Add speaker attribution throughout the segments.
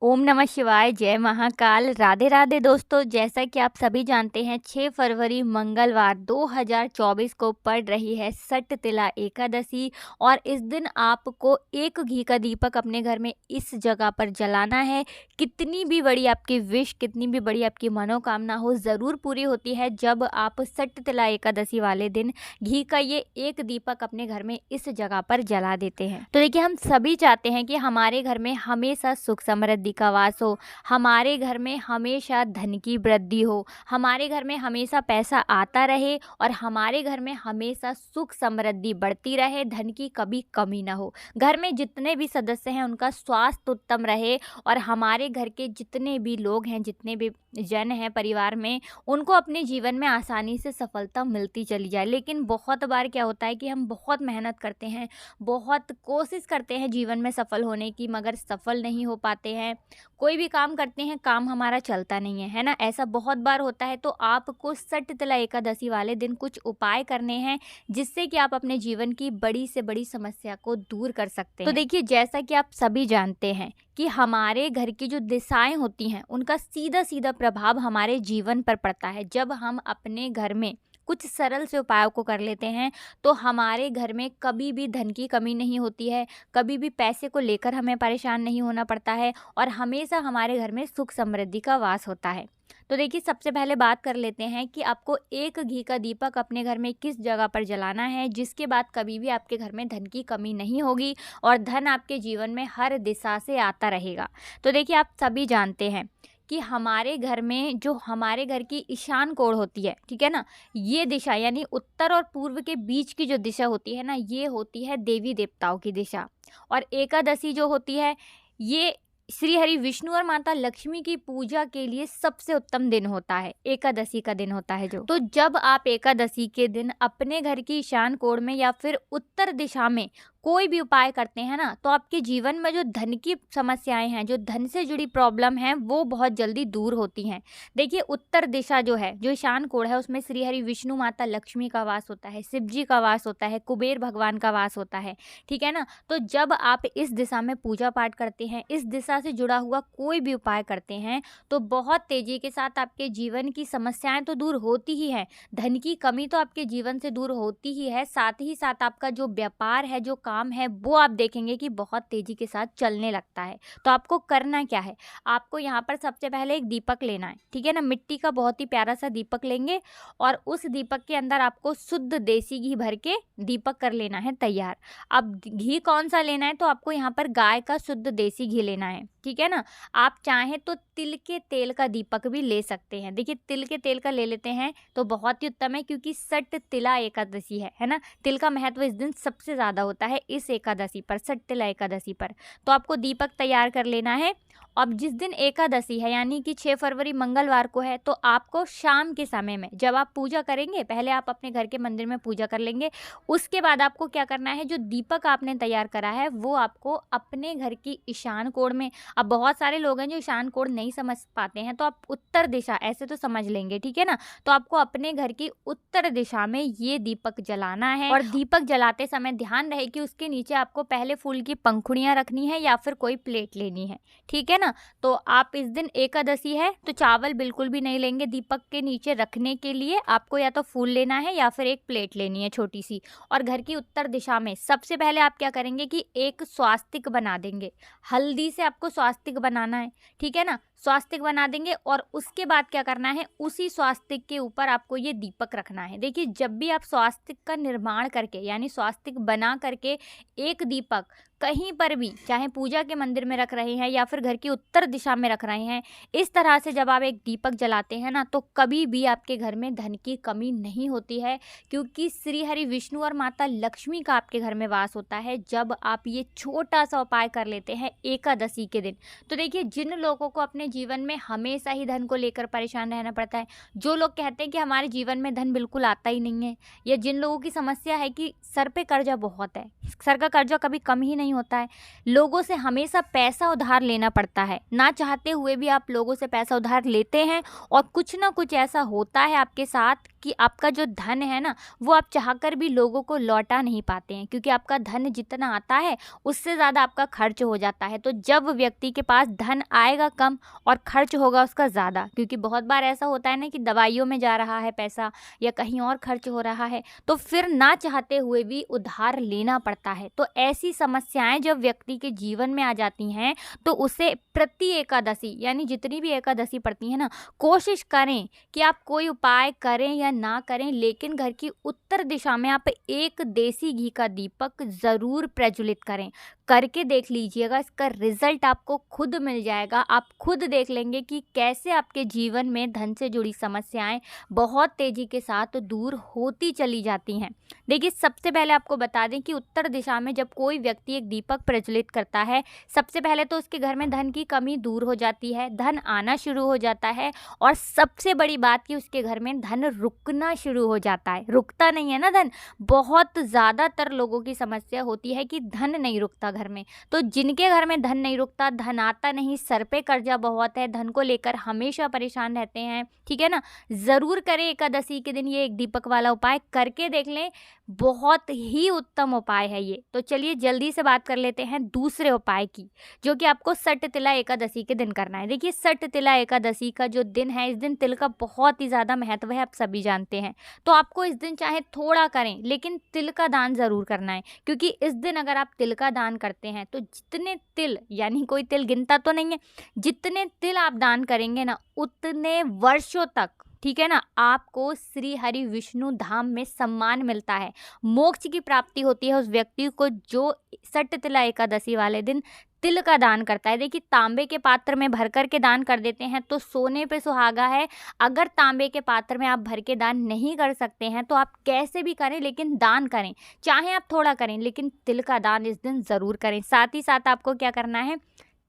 Speaker 1: ओम नमः शिवाय, जय महाकाल, राधे राधे दोस्तों। जैसा कि आप सभी जानते हैं 6 फरवरी मंगलवार 2024 को पड़ रही है सट तिला एकादशी और इस दिन आपको एक घी का दीपक अपने घर में इस जगह पर जलाना है। कितनी भी बड़ी आपकी विश, कितनी भी बड़ी आपकी मनोकामना हो, ज़रूर पूरी होती है जब आप सट तिला एकादशी वाले दिन घी का ये एक दीपक अपने घर में इस जगह पर जला देते हैं। तो देखिए, हम सभी चाहते हैं कि हमारे घर में हमेशा सुख समृद्धि का वास हो, हमारे घर में हमेशा धन की वृद्धि हो, हमारे घर में हमेशा पैसा आता रहे और हमारे घर में हमेशा सुख समृद्धि बढ़ती रहे, धन की कभी कमी ना हो। घर में जितने भी सदस्य हैं उनका स्वास्थ्य उत्तम रहे और हमारे घर के जितने भी लोग हैं, जितने भी जन हैं परिवार में, उनको अपने जीवन में आसानी से सफलता मिलती चली जाए। लेकिन बहुत बार क्या होता है कि हम बहुत मेहनत करते हैं, बहुत कोशिश करते हैं जीवन में सफल होने की, मगर सफल नहीं हो पाते हैं। कोई भी काम करते हैं, काम हमारा चलता नहीं है ना, ऐसा बहुत बार होता है। तो आपको सट तिला एकादशी वाले दिन कुछ उपाय करने हैं जिससे कि आप अपने जीवन की बड़ी से बड़ी समस्या को दूर कर सकते हैं। तो देखिए, जैसा कि आप सभी जानते हैं कि हमारे घर की जो दिशाएं होती हैं उनका सीधा सीधा प्रभाव हमारे जीवन पर पड़ता है। जब हम अपने घर में कुछ सरल से उपायों को कर लेते हैं तो हमारे घर में कभी भी धन की कमी नहीं होती है, कभी भी पैसे को लेकर हमें परेशान नहीं होना पड़ता है और हमेशा हमारे घर में सुख समृद्धि का वास होता है। तो देखिए, सबसे पहले बात कर लेते हैं कि आपको एक घी का दीपक अपने घर में किस जगह पर जलाना है, जिसके बाद कभी भी आपके घर में धन की कमी नहीं होगी और धन आपके जीवन में हर दिशा से आता रहेगा। तो देखिए, आप सभी जानते हैं कि हमारे घर में जो हमारे घर की ईशान कोण होती है, ठीक है ना, ये दिशा यानी उत्तर और पूर्व के बीच की जो दिशा होती है ना, ये होती है देवी देवताओं की दिशा। और एकादशी जो होती है, ये श्री हरि विष्णु और माता लक्ष्मी की पूजा के लिए सबसे उत्तम दिन होता है, एकादशी का दिन होता है जो। तो जब आप एकादशी के दिन अपने घर की ईशान कोण में या फिर उत्तर दिशा में कोई भी उपाय करते हैं ना, तो आपके जीवन में जो धन की समस्याएं हैं, जो धन से जुड़ी प्रॉब्लम हैं, वो बहुत जल्दी दूर होती हैं। देखिए, उत्तर दिशा जो है, जो ईशान कोण है, उसमें श्री हरि विष्णु माता लक्ष्मी का वास होता है, शिव जी का वास होता है, कुबेर भगवान का वास होता है, ठीक है ना। तो जब आप इस दिशा में पूजा पाठ करते हैं, इस दिशा से जुड़ा हुआ कोई भी उपाय करते हैं, तो बहुत तेजी के साथ आपके जीवन की समस्याएं तो दूर होती ही हैं, धन की कमी तो आपके जीवन से दूर होती ही है, साथ ही साथ आपका जो व्यापार है, जो काम है, वो आप देखेंगे कि बहुत तेजी के साथ चलने लगता है। तो आपको करना क्या है, आपको यहाँ पर सबसे पहले एक दीपक लेना है, ठीक है ना, मिट्टी का बहुत ही प्यारा सा दीपक लेंगे और उस दीपक के अंदर आपको शुद्ध देसी घी भर के दीपक कर लेना है तैयार। अब घी कौन सा लेना है, तो आपको यहाँ पर गाय का शुद्ध देसी घी लेना है, ठीक है ना। आप चाहें तो तिल के तेल का दीपक भी ले सकते हैं। देखिए, तिल के तेल का ले लेते हैं तो बहुत ही उत्तम है, क्योंकि सट तिला एकादशी है ना। तिल का महत्व इस दिन सबसे ज़्यादा होता है, इस एकादशी पर, सट तिला एकादशी पर। तो आपको दीपक तैयार कर लेना है। अब जिस दिन एकादशी है यानी कि 6 फरवरी मंगलवार को है, तो आपको शाम के समय में जब आप पूजा करेंगे, पहले आप अपने घर के मंदिर में पूजा कर लेंगे, उसके बाद आपको क्या करना है, जो दीपक आपने तैयार करा है वो आपको अपने घर की ईशान कोण में, अब बहुत सारे लोग हैं जो ईशान कोण नहीं समझ पाते हैं, तो आप उत्तर दिशा ऐसे तो समझ लेंगे, ठीक है ना। तो आपको अपने घर की उत्तर दिशा में ये दीपक जलाना है और दीपक जलाते समय ध्यान रहे कि उसके नीचे आपको पहले फूल की पंखुड़ियाँ रखनी है या फिर कोई प्लेट लेनी है, ठीक है ना। तो आप इस दिन एकादशी है तो चावल बिल्कुल भी नहीं लेंगे दीपक के नीचे रखने के लिए, आपको या तो फूल लेना है या फिर एक प्लेट लेनी है छोटी सी। और घर की उत्तर दिशा में सबसे पहले आप क्या करेंगे कि एक स्वास्तिक बना देंगे, हल्दी से आपको स्वास्तिक बनाना है, ठीक है ना। स्वास्तिक बना देंगे और उसके बाद क्या करना है, उसी स्वास्तिक के ऊपर आपको ये दीपक रखना है। देखिए, जब भी आप स्वास्तिक का निर्माण करके यानी स्वास्तिक बना करके एक दीपक कहीं पर भी, चाहे पूजा के मंदिर में रख रहे हैं या फिर घर की उत्तर दिशा में रख रहे हैं, इस तरह से जब आप एक दीपक जलाते हैं ना, तो कभी भी आपके घर में धन की कमी नहीं होती है, क्योंकि श्री हरि विष्णु और माता लक्ष्मी का आपके घर में वास होता है जब आप ये छोटा सा उपाय कर लेते हैं एकादशी के दिन। तो देखिए, जिन लोगों को अपने जीवन में हमेशा ही धन को लेकर परेशान रहना पड़ता है, जो लोग कहते हैं कि हमारे जीवन में धन बिल्कुल आता ही नहीं है, या जिन लोगों की समस्या है कि सर पे कर्जा बहुत है, सर का कर्जा कभी कम ही नहीं होता है, लोगों से हमेशा पैसा उधार लेना पड़ता है, ना चाहते हुए भी आप लोगों से पैसा उधार लेते हैं और कुछ ना कुछ ऐसा होता है आपके साथ कि आपका जो धन है ना, वो आप चाहकर भी लोगों को लौटा नहीं पाते हैं, क्योंकि आपका धन जितना आता है उससे ज़्यादा आपका खर्च हो जाता है। तो जब व्यक्ति के पास धन आएगा कम और खर्च होगा उसका ज़्यादा, क्योंकि बहुत बार ऐसा होता है ना कि दवाइयों में जा रहा है पैसा या कहीं और खर्च हो रहा है, तो फिर ना चाहते हुए भी उधार लेना पड़ता है। तो ऐसी समस्याएं जब व्यक्ति के जीवन में आ जाती हैं, तो उसे प्रति एकादशी, यानी जितनी भी एकादशी पड़ती है ना, कोशिश करें कि आप कोई उपाय करें या ना करें, लेकिन घर की उत्तर दिशा में आप एक देसी घी का दीपक ज़रूर प्रज्वलित करें। करके देख लीजिएगा, इसका रिजल्ट आपको खुद मिल जाएगा। आप खुद देख लेंगे कि कैसे आपके जीवन में धन से जुड़ी समस्याएं बहुत तेज़ी के साथ दूर होती चली जाती हैं। देखिए, सबसे पहले आपको बता दें कि उत्तर दिशा में जब कोई व्यक्ति एक दीपक प्रज्वलित करता है, सबसे पहले तो उसके घर में धन की कमी दूर हो जाती है, धन आना शुरू हो जाता है, और सबसे बड़ी बात कि उसके घर में धन रुकना शुरू हो जाता है। रुकता नहीं है ना धन, बहुत ज़्यादातर लोगों की समस्या होती है कि धन नहीं रुकता घर में। तो जिनके घर में धन नहीं रुकता, धन आता नहीं, सर पे कर्जा बहुत है, धन को लेकर हमेशा परेशान रहते हैं, ठीक है ना, ज़रूर करें एकादशी के दिन ये एक दीपक वाला उपाय, करके देख लें। बहुत ही उत्तम उपाय है ये। तो चलिए जल्दी से बात कर लेते हैं दूसरे उपाय की, जो कि आपको सट तिला एकादशी के दिन करना है। देखिए, सट तिला एकादशी का जो दिन है, इस दिन तिल का बहुत ही ज़्यादा महत्व है, आप सभी जानते हैं। तो आपको इस दिन चाहे थोड़ा करें, लेकिन तिल का दान ज़रूर करना है, क्योंकि इस दिन अगर आप तिल का दान करते हैं तो जितने तिल, यानी कोई तिल गिनता तो नहीं है, जितने तिल आप दान करेंगे ना, उतने वर्षों तक, ठीक है ना, आपको श्री हरि विष्णु धाम में सम्मान मिलता है, मोक्ष की प्राप्ति होती है उस व्यक्ति को जो सट तिला एकादशी वाले दिन तिल का दान करता है। देखिए, तांबे के पात्र में भर कर के दान कर देते हैं तो सोने पे सुहागा है। अगर तांबे के पात्र में आप भर के दान नहीं कर सकते हैं तो आप कैसे भी करें, लेकिन दान करें, चाहे आप थोड़ा करें, लेकिन तिल का दान इस दिन ज़रूर करें। साथ ही साथ आपको क्या करना है,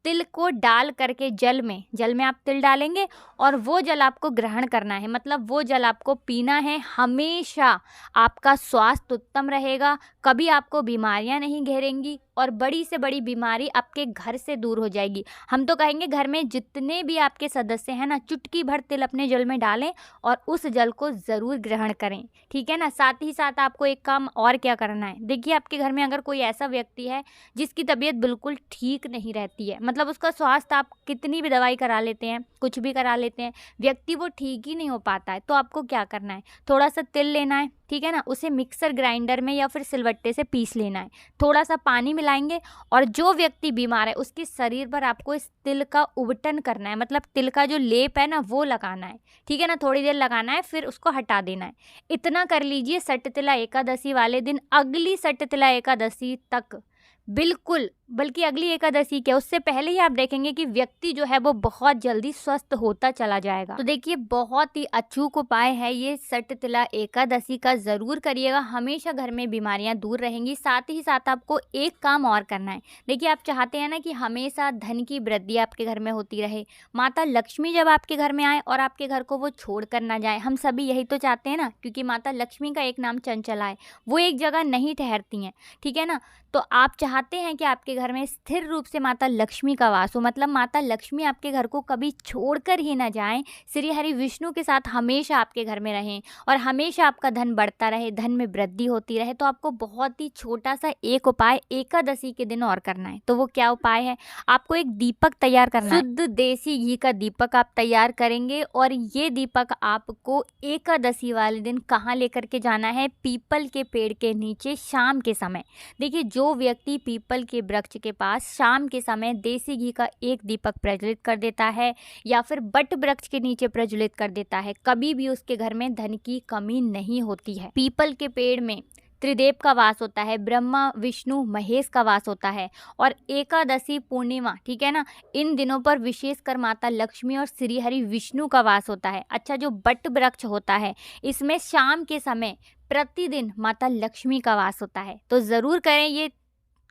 Speaker 1: तिल को डाल करके जल में आप तिल डालेंगे और वो जल आपको ग्रहण करना है, मतलब वो जल आपको पीना है। हमेशा आपका स्वास्थ्य उत्तम रहेगा, कभी आपको बीमारियां नहीं घेरेंगी और बड़ी से बड़ी बीमारी आपके घर से दूर हो जाएगी। हम तो कहेंगे घर में जितने भी आपके सदस्य हैं ना, चुटकी भर तिल अपने जल में डालें और उस जल को ज़रूर ग्रहण करें, ठीक है ना। साथ ही साथ आपको एक काम और क्या करना है, देखिए आपके घर में अगर कोई ऐसा व्यक्ति है जिसकी तबीयत बिल्कुल ठीक नहीं रहती है, मतलब उसका स्वास्थ्य, आप कितनी भी दवाई करा लेते हैं, कुछ भी करा लेते हैं, व्यक्ति वो ठीक ही नहीं हो पाता है, तो आपको क्या करना है, थोड़ा सा तिल लेना है, ठीक है ना, उसे मिक्सर ग्राइंडर में या फिर सिलबट्टे से पीस लेना है, थोड़ा सा पानी मिलाएंगे और जो व्यक्ति बीमार है उसके शरीर पर आपको इस तिल का उबटन करना है, मतलब तिल का जो लेप है ना वो लगाना है, ठीक है ना, थोड़ी देर लगाना है, फिर उसको हटा देना है। इतना कर लीजिए सट तिला एकादशी वाले दिन। अगली सट तिला एकादशी तक बिल्कुल, बल्कि अगली एकादशी क्या, उससे पहले ही आप देखेंगे कि व्यक्ति जो है वो बहुत जल्दी स्वस्थ होता चला जाएगा। तो देखिए, बहुत ही अचूक उपाय है ये सट तिला एकादशी का, ज़रूर करिएगा, हमेशा घर में बीमारियां दूर रहेंगी। साथ ही साथ आपको एक काम और करना है। देखिए, आप चाहते हैं ना कि हमेशा धन की वृद्धि आपके घर में होती रहे, माता लक्ष्मी जब आपके घर में आए और आपके घर को वो छोड़ कर ना जाए, हम सभी यही तो चाहते हैं ना, क्योंकि माता लक्ष्मी का एक नाम चंचला है, वो एक जगह नहीं ठहरती हैं, ठीक है ना। तो आप चाहते हैं कि आपके घर में स्थिर रूप से माता लक्ष्मी का वास हो, मतलब माता लक्ष्मी आपके घर को कभी छोड़कर ही ना जाएं, श्री हरि विष्णु के साथ हमेशा आपके घर में रहें और हमेशा आपका धन बढ़ता रहे, धन में वृद्धि होती रहे। तो आपको बहुत ही छोटा सा एक उपाय एकादशी के दिन और करना है। तो वो क्या उपाय है, आपको एक दीपक तैयार करना है, शुद्ध देसी घी का दीपक आप तैयार करेंगे और ये दीपक आपको एकादशी वाले दिन कहाँ लेकर के जाना है, पीपल के पेड़ के नीचे शाम के समय। देखिए, जो व्यक्ति पीपल के वृक्ष के पास शाम के समय देसी घी का एक दीपक प्रज्वलित कर देता है या फिर बट वृक्ष के नीचे प्रज्वलित कर देता है, कभी भी उसके घर में धन की कमी नहीं होती है। पीपल के पेड़ में त्रिदेव का वास होता है, ब्रह्मा विष्णु महेश का वास होता है और एकादशी पूर्णिमा, ठीक है ना, इन दिनों पर विशेषकर माता लक्ष्मी और श्री हरि विष्णु का वास होता है। अच्छा, जो बट वृक्ष होता है इसमें शाम के समय प्रतिदिन माता लक्ष्मी का वास होता है। तो ज़रूर करें ये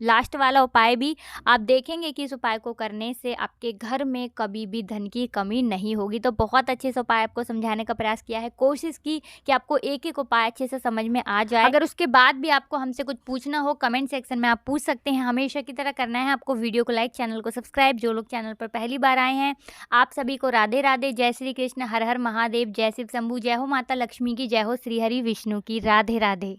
Speaker 1: लास्ट वाला उपाय भी आप देखेंगे कि इस उपाय को करने से आपके घर में कभी भी धन की कमी नहीं होगी। तो बहुत अच्छे से उपाय आपको समझाने का प्रयास किया है, कोशिश की कि आपको एक-एक उपाय अच्छे से समझ में आ जाए। अगर उसके बाद भी आपको हमसे कुछ पूछना हो कमेंट सेक्शन में आप पूछ सकते हैं। हमेशा की तरह करना है आपको वीडियो को लाइक, चैनल को सब्सक्राइब। जो लोग चैनल पर पहली बार आए हैं, आप सभी को राधे राधे, जय श्री कृष्ण, हर हर महादेव, जय शिव शंभू, जय हो माता लक्ष्मी की, जय हो श्री हरि विष्णु की। राधे राधे।